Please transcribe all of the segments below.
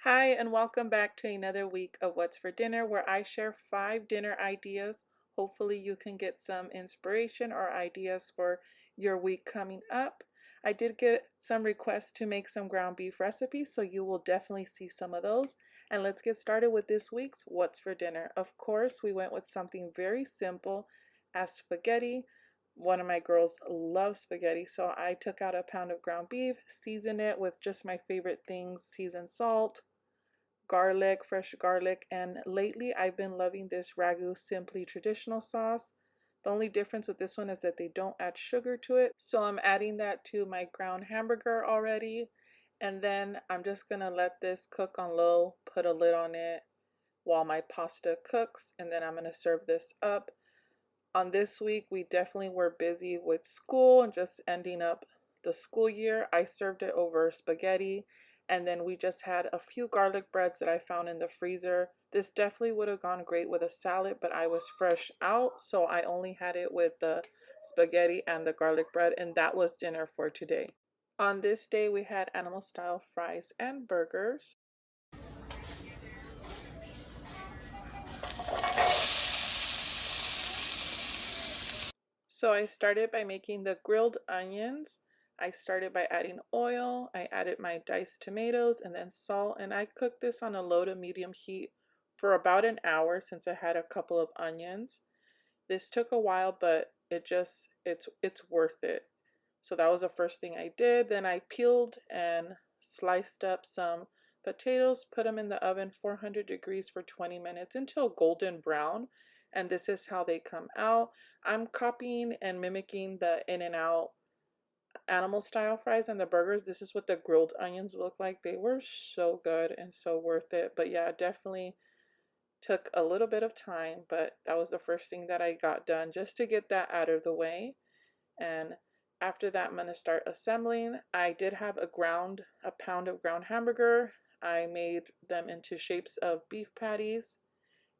Hi, and welcome back to another week of What's for Dinner, where I share 5 dinner ideas. Hopefully, you can get some inspiration or ideas for your week coming up. I did get some requests to make some ground beef recipes, so you will definitely see some of those. And let's get started with this week's What's for Dinner. Of course, we went with something very simple as spaghetti. One of my girls loves spaghetti, so I took out a pound of ground beef, seasoned it with just my favorite things, seasoned salt, garlic, fresh garlic, and lately I've been loving this ragu simply traditional sauce. The only difference with this one is that they don't add sugar to it, so I'm adding that to my ground hamburger already, and then I'm just gonna let this cook on low, put a lid on it while my pasta cooks, and then I'm gonna serve this up. On this week, we definitely were busy with school and just ending up the school year. I served it over spaghetti, and then we just had a few garlic breads that I found in the freezer. This definitely would have gone great with a salad, but I was fresh out, so I only had it with the spaghetti and the garlic bread, and that was dinner for today. On this day, we had animal style fries and burgers. So I started by making the grilled onions. I started by adding oil. I added my diced tomatoes and then salt, and I cooked this on a low to medium heat for about an hour since I had a couple of onions. This took a while, but it's worth it. So that was the first thing I did. Then I peeled and sliced up some potatoes, put them in the oven 400 degrees for 20 minutes until golden brown. And this is how they come out. I'm copying and mimicking the In-N-Out animal style fries and the burgers. This is what the grilled onions look like. They were so good and so worth it. But yeah, definitely took a little bit of time, but that was the first thing that I got done just to get that out of the way. And after that, I'm going to start assembling. I did have a pound of ground hamburger. I made them into shapes of beef patties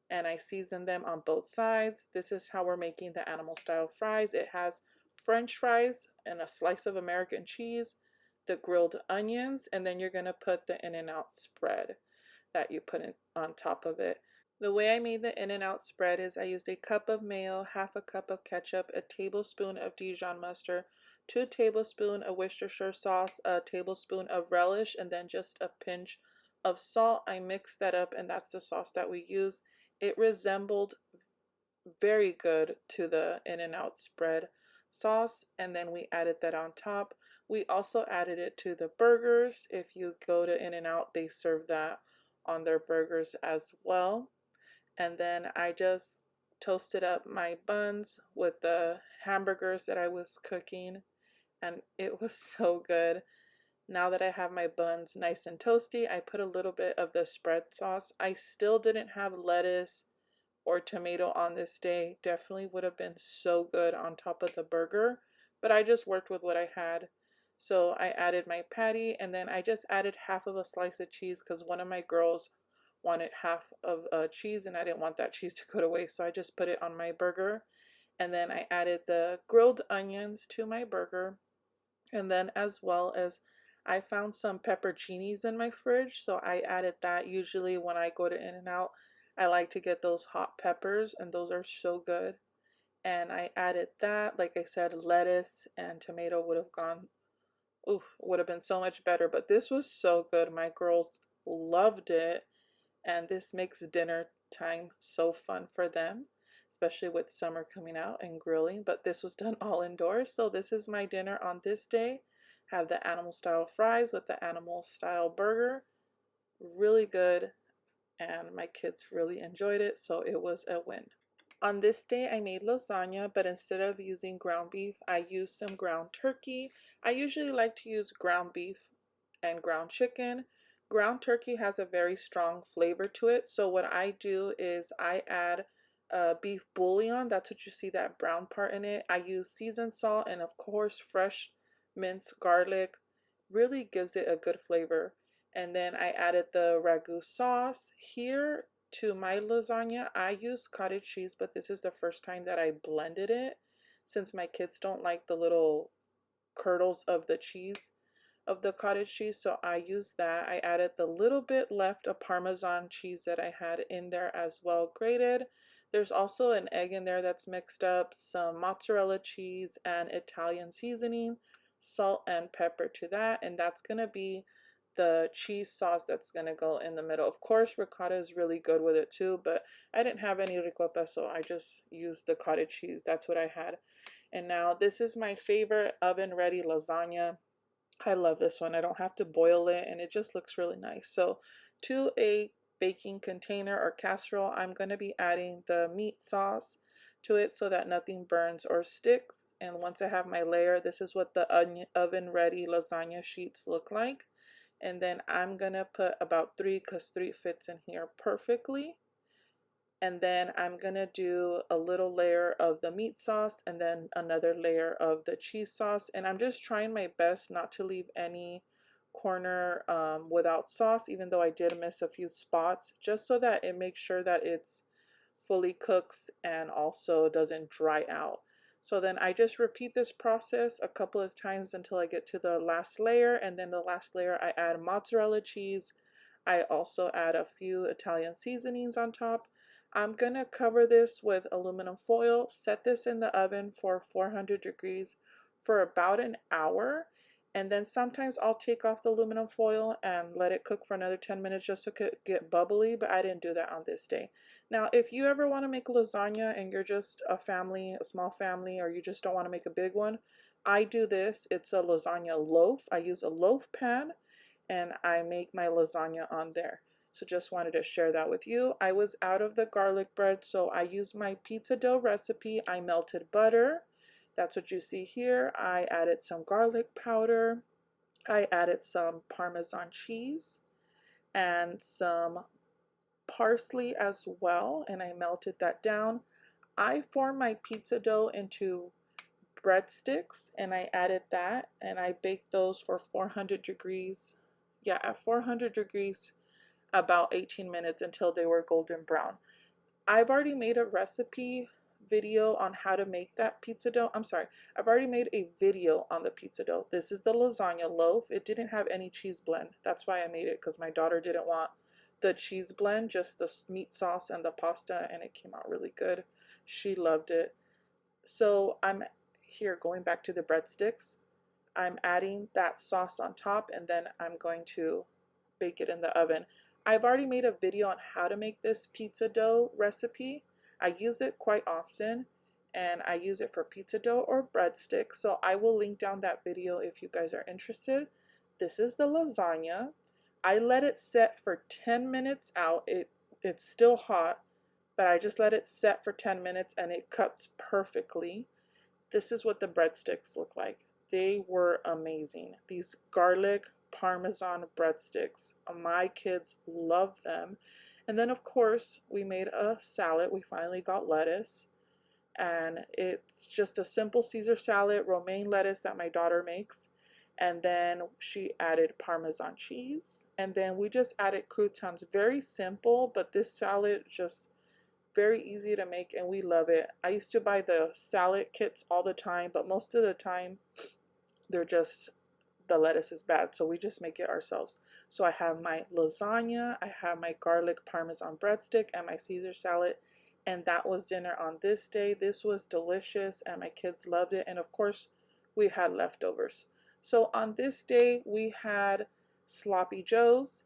and I seasoned them on both sides. This is how we're making the animal style fries. It has French fries and a slice of American cheese, the grilled onions, and then you're going to put the In-N-Out spread that you put in on top of it. The way I made the In-N-Out spread is I used a cup of mayo, half a cup of ketchup, a tablespoon of Dijon mustard, 2 tablespoons of Worcestershire sauce, a tablespoon of relish, and then just a pinch of salt. I mixed that up, and that's the sauce that we use. It resembled very good to the In-N-Out spread sauce, and then we added that on top. We also added it to the burgers. If you go to In-N-Out, they serve that on their burgers as well. And then I just toasted up my buns with the hamburgers that I was cooking, and it was so good. Now that I have my buns nice and toasty, I put a little bit of the spread sauce. I still didn't have lettuce or tomato on this day. Definitely would have been so good on top of the burger, but I just worked with what I had. So I added my patty, and then I just added half of a slice of cheese because one of my girls wanted half of cheese and I didn't want that cheese to go to waste, so I just put it on my burger. And then I added the grilled onions to my burger, and then as well as I found some pepperoncinis in my fridge, so I added that. Usually when I go to In-N-Out, I like to get those hot peppers, and those are so good. And I added that. Like I said, lettuce and tomato would have gone, oof, would have been so much better, but this was so good. My girls loved it, and this makes dinner time so fun for them, especially with summer coming out and grilling. But this was done all indoors, so this is my dinner on this day. Have the animal style fries with the animal style burger. Really good, and my kids really enjoyed it, so it was a win. On this day, I made lasagna, but instead of using ground beef, I used some ground turkey. I usually like to use ground beef and ground chicken. Ground turkey has a very strong flavor to it, so what I do is I add beef bouillon. That's what you see, that brown part in it. I use seasoned salt and of course fresh minced garlic. Really gives it a good flavor. And then I added the ragu sauce. Here to my lasagna, I use cottage cheese, but this is the first time that I blended it since my kids don't like the little curdles of the cheese. of the cottage cheese, so I used that. I added the little bit left of Parmesan cheese that I had in there as well, grated. There's also an egg in there that's mixed up, some mozzarella cheese and Italian seasoning, salt and pepper to that, and that's gonna be the cheese sauce that's gonna go in the middle. Of course, ricotta is really good with it too, but I didn't have any ricotta, so I just used the cottage cheese. That's what I had. And now this is my favorite oven-ready lasagna. I love this one. I don't have to boil it, and it just looks really nice. So to a baking container or casserole, I'm going to be adding the meat sauce to it so that nothing burns or sticks. And once I have my layer, this is what the oven-ready lasagna sheets look like. And then I'm going to put about 3 because 3 fits in here perfectly. And then I'm gonna do a little layer of the meat sauce and then another layer of the cheese sauce. And I'm just trying my best not to leave any corner without sauce, even though I did miss a few spots, just so that it makes sure that it's fully cooks and also doesn't dry out. So then I just repeat this process a couple of times until I get to the last layer, and then the last layer I add mozzarella cheese. I also add a few Italian seasonings on top. I'm gonna cover this with aluminum foil, set this in the oven for 400 degrees for about an hour, and then sometimes I'll take off the aluminum foil and let it cook for another 10 minutes just so it could get bubbly, but I didn't do that on this day. Now, if you ever want to make lasagna and you're just a family, a small family, or you just don't want to make a big one, I do this. It's a lasagna loaf. I use a loaf pan and I make my lasagna on there. So just wanted to share that with you. I was out of the garlic bread, so I used my pizza dough recipe. I melted butter. That's what you see here. I added some garlic powder. I added some Parmesan cheese and some parsley as well, and I melted that down. I formed my pizza dough into breadsticks and I added that and I baked those for 400 degrees. Yeah, at 400 degrees about 18 minutes until they were golden brown. I've already made a recipe video on how to make that pizza dough. I'm sorry, I've already made a video on the pizza dough. This is the lasagna loaf. It didn't have any cheese blend. That's why I made it, because my daughter didn't want the cheese blend, just the meat sauce and the pasta, and it came out really good. She loved it. So I'm here going back to the breadsticks. I'm adding that sauce on top and then I'm going to bake it in the oven. I've already made a video on how to make this pizza dough recipe. I use it quite often and I use it for pizza dough or breadsticks. So I will link down that video if you guys are interested. This is the lasagna. I let it set for 10 minutes out. It's still hot, but I just let it set for 10 minutes and it cuts perfectly. This is what the breadsticks look like. They were amazing. These garlic Parmesan breadsticks. My kids love them. And then of course we made a salad. We finally got lettuce. And it's just a simple Caesar salad, romaine lettuce that my daughter makes. And then she added Parmesan cheese. And then we just added croutons. Very simple, but this salad just very easy to make and we love it. I used to buy the salad kits all the time, but most of the time they're just, the lettuce is bad, so we just make it ourselves. So I have my lasagna, I have my garlic Parmesan breadstick and my Caesar salad, and that was dinner on this day. This was delicious and my kids loved it, and of course we had leftovers. So on this day we had sloppy joes.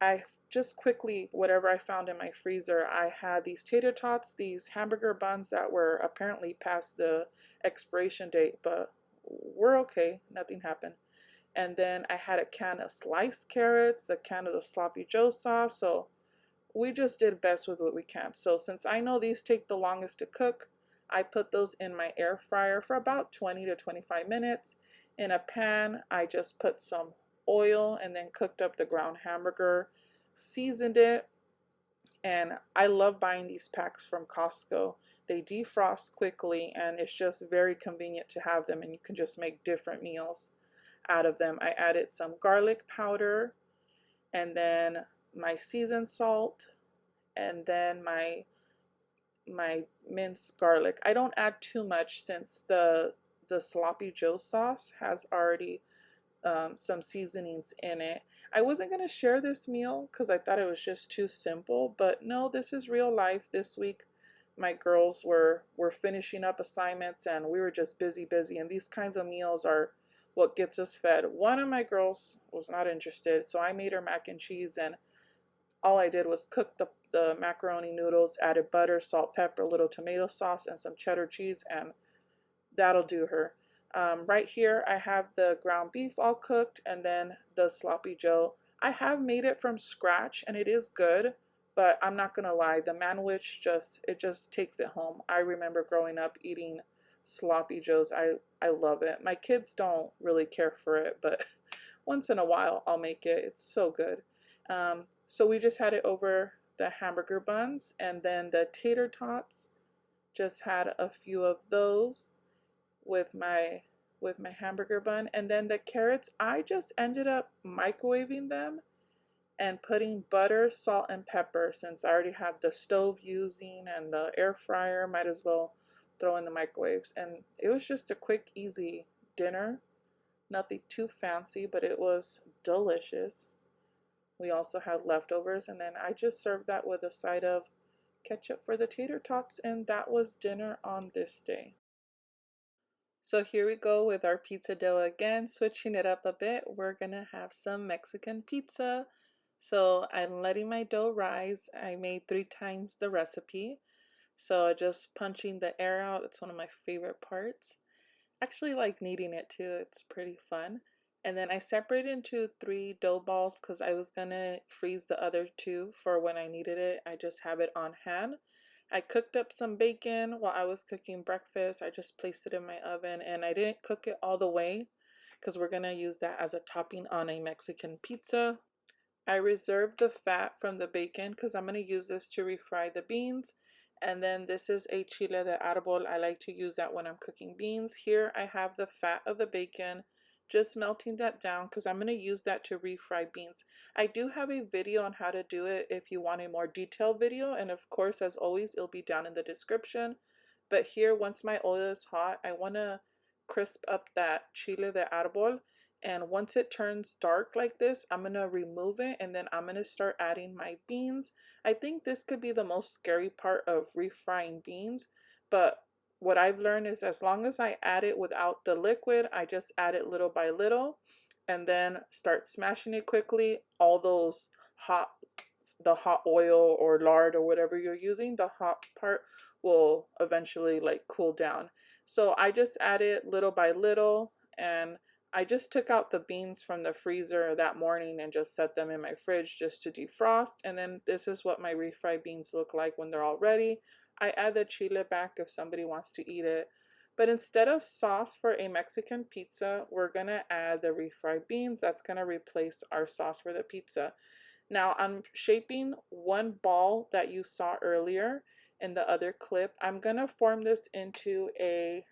I just quickly, whatever I found in my freezer, I had these tater tots, these hamburger buns that were apparently past the expiration date, but we're okay, nothing happened. And then I had a can of sliced carrots, the can of the sloppy joe sauce, so we just did best with what we can. So since I know these take the longest to cook, I put those in my air fryer for about 20 to 25 minutes. In a pan, I just put some oil and then cooked up the ground hamburger, seasoned it, and I love buying these packs from Costco. They defrost quickly and it's just very convenient to have them, and you can just make different meals out of them. I added some garlic powder and then my seasoned salt and then my minced garlic. I don't add too much since the sloppy joe sauce has already some seasonings in it. I wasn't going to share this meal because I thought it was just too simple, but no, this is real life. This week my girls were finishing up assignments and we were just busy, and these kinds of meals are what gets us fed. One of my girls was not interested, so I made her mac and cheese, and all I did was cook the macaroni noodles, added butter, salt, pepper, a little tomato sauce, and some cheddar cheese, and that'll do her. Right here, I have the ground beef all cooked, and then the sloppy joe. I have made it from scratch, and it is good, but I'm not gonna lie, the manwich just takes it home. I remember growing up eating sloppy joes. I love it. My kids don't really care for it, but once in a while I'll make it. It's so good. So we just had it over the hamburger buns, and then the tater tots. Just had a few of those with my hamburger bun, and then the carrots, I just ended up microwaving them and putting butter, salt, and pepper. Since I already had the stove using and the air fryer, might as well throw in the microwaves. And it was just a quick, easy dinner. Nothing too fancy, but it was delicious. We also had leftovers, and then I just served that with a side of ketchup for the tater tots, and that was dinner on this day. So here we go with our pizza dough again, switching it up a bit. We're gonna have some Mexican pizza. So I'm letting my dough rise. I made 3 times the recipe. So just punching the air out, that's one of my favorite parts. Actually like kneading it too, it's pretty fun. And then I separated into 3 dough balls because I was gonna freeze the other 2 for when I needed it. I just have it on hand. I cooked up some bacon while I was cooking breakfast. I just placed it in my oven, and I didn't cook it all the way because we're gonna use that as a topping on a Mexican pizza. I reserved the fat from the bacon because I'm going to use this to refry the beans. And then this is a chile de árbol. I like to use that when I'm cooking beans. Here I have the fat of the bacon, just melting that down because I'm going to use that to refry beans. I do have a video on how to do it if you want a more detailed video. And of course, as always, it'll be down in the description. But here, once my oil is hot, I want to crisp up that chile de árbol. And once it turns dark like this, I'm going to remove it, and then I'm going to start adding my beans. I think this could be the most scary part of refrying beans, but what I've learned is as long as I add it without the liquid, I just add it little by little and then start smashing it quickly. All those the hot oil or lard or whatever you're using, the hot part will eventually like cool down. So I just add it little by little, and I just took out the beans from the freezer that morning and just set them in my fridge just to defrost. And then this is what my refried beans look like when they're all ready. I add the chile back if somebody wants to eat it. But instead of sauce for a Mexican pizza, we're going to add the refried beans. That's going to replace our sauce for the pizza. Now I'm shaping one ball that you saw earlier in the other clip. I'm going to form this into a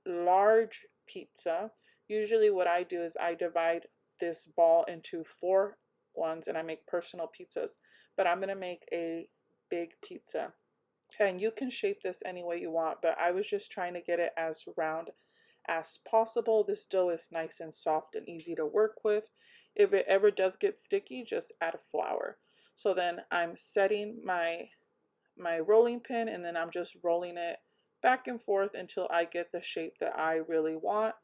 large pizza. Usually what I do is I divide this ball into 4 ones and I make personal pizzas, but I'm going to make a big pizza. And you can shape this any way you want, but I was just trying to get it as round as possible. This dough is nice and soft and easy to work with. If it ever does get sticky, just add flour. So then I'm setting my rolling pin, and then I'm just rolling it back and forth until I get the shape that I really want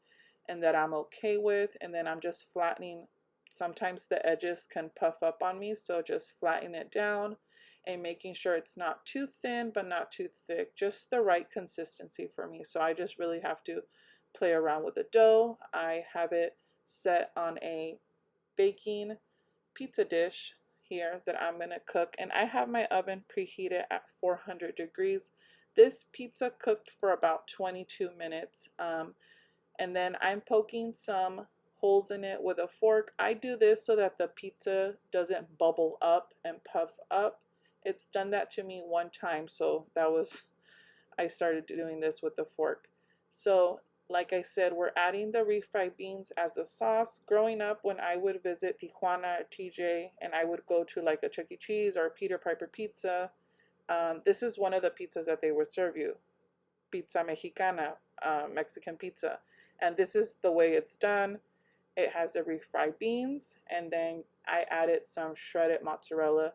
and that I'm okay with. And then I'm just flattening. Sometimes the edges can puff up on me, so just flattening it down and making sure it's not too thin but not too thick, just the right consistency for me. So I just really have to play around with the dough. I have it set on a baking pizza dish here that I'm gonna cook, and I have my oven preheated at 400 degrees. This pizza cooked for about 22 minutes, and then I'm poking some holes in it with a fork. I do this so that the pizza doesn't bubble up and puff up. It's done that to me one time, so that was, I started doing this with the fork. So like I said, we're adding the refried beans as the sauce. Growing up, when I would visit Tijuana or TJ and I would go to like a Chuck E. Cheese or Peter Piper Pizza, this is one of the pizzas that they would serve you. Pizza Mexicana, Mexican pizza. And this is the way it's done. it has the refried beans, and then I added some shredded mozzarella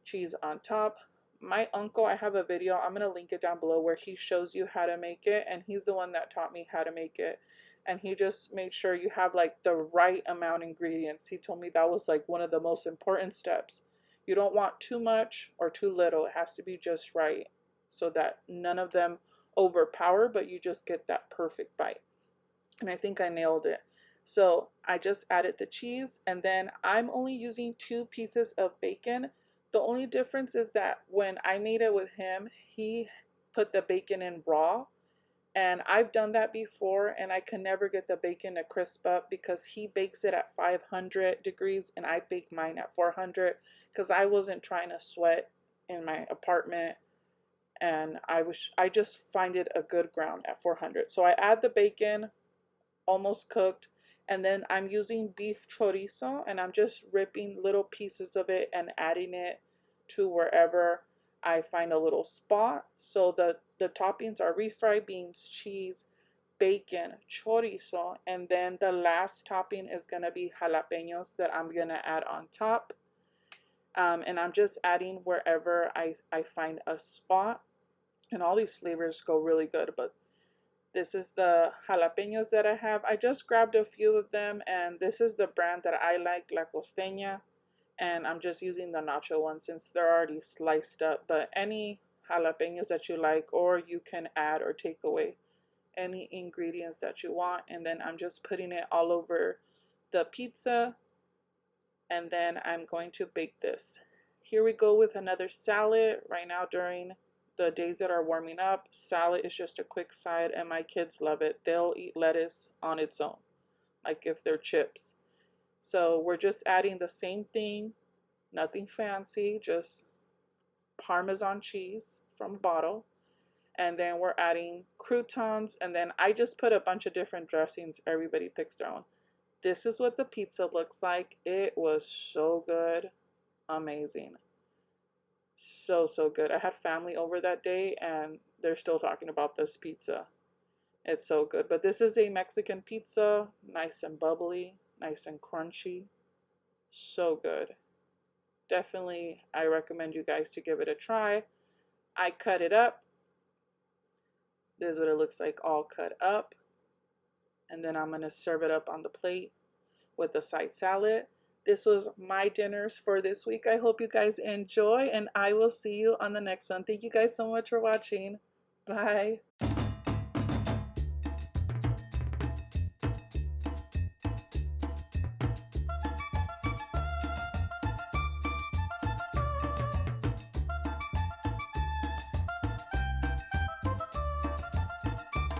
cheese on top. My uncle, I have a video, I'm going to link it down below, where he shows you how to make it, and he's the one that taught me how to make it. And he just made sure you have like the right amount of ingredients. He told me that was like one of the most important steps. You don't want too much or too little. It has to be just right, so that none of them overpower, but you just get that perfect bite. And I think I nailed it. So I just added the cheese, and then I'm only using 2 pieces of bacon. The only difference is that when I made it with him, he put the bacon in raw. And I've done that before, and I can never get the bacon to crisp up because he bakes it at 500 degrees and I bake mine at 400 because I wasn't trying to sweat in my apartment, and I just find it a good ground at 400. So I add the bacon, almost cooked, and then I'm using beef chorizo, and I'm just ripping little pieces of it and adding it to wherever I find a little spot. So the toppings are refried beans, cheese, bacon, chorizo, and then the last topping is gonna be jalapenos that I'm gonna add on top. And I'm just adding wherever I find a spot, and all these flavors go really good. But this is the jalapenos that I have. I just grabbed a few of them, and this is the brand that I like, La Costeña. And I'm just using the nacho one since they're already sliced up. But any jalapenos that you like, or you can add or take away any ingredients that you want. And then I'm just putting it all over the pizza, and then I'm going to bake this. Here we go with another salad. Right now, during the days that are warming up, salad is just a quick side, and my kids love it. They'll eat lettuce on its own, like if they're chips. So we're just adding the same thing, nothing fancy, just Parmesan cheese from a bottle. And then we're adding croutons, and then I just put a bunch of different dressings. Everybody picks their own. This is what the pizza looks like. It was so good. Amazing. So good. I had family over that day, and they're still talking about this pizza. It's so good. But this is a Mexican pizza, nice and bubbly, nice and crunchy. So good. Definitely, I recommend you guys to give it a try. I cut it up. This is what it looks like, all cut up. And then I'm going to serve it up on the plate with the side salad. This was my dinners for this week. I hope you guys enjoy, and I will see you on the next one. Thank you guys so much for watching. Bye.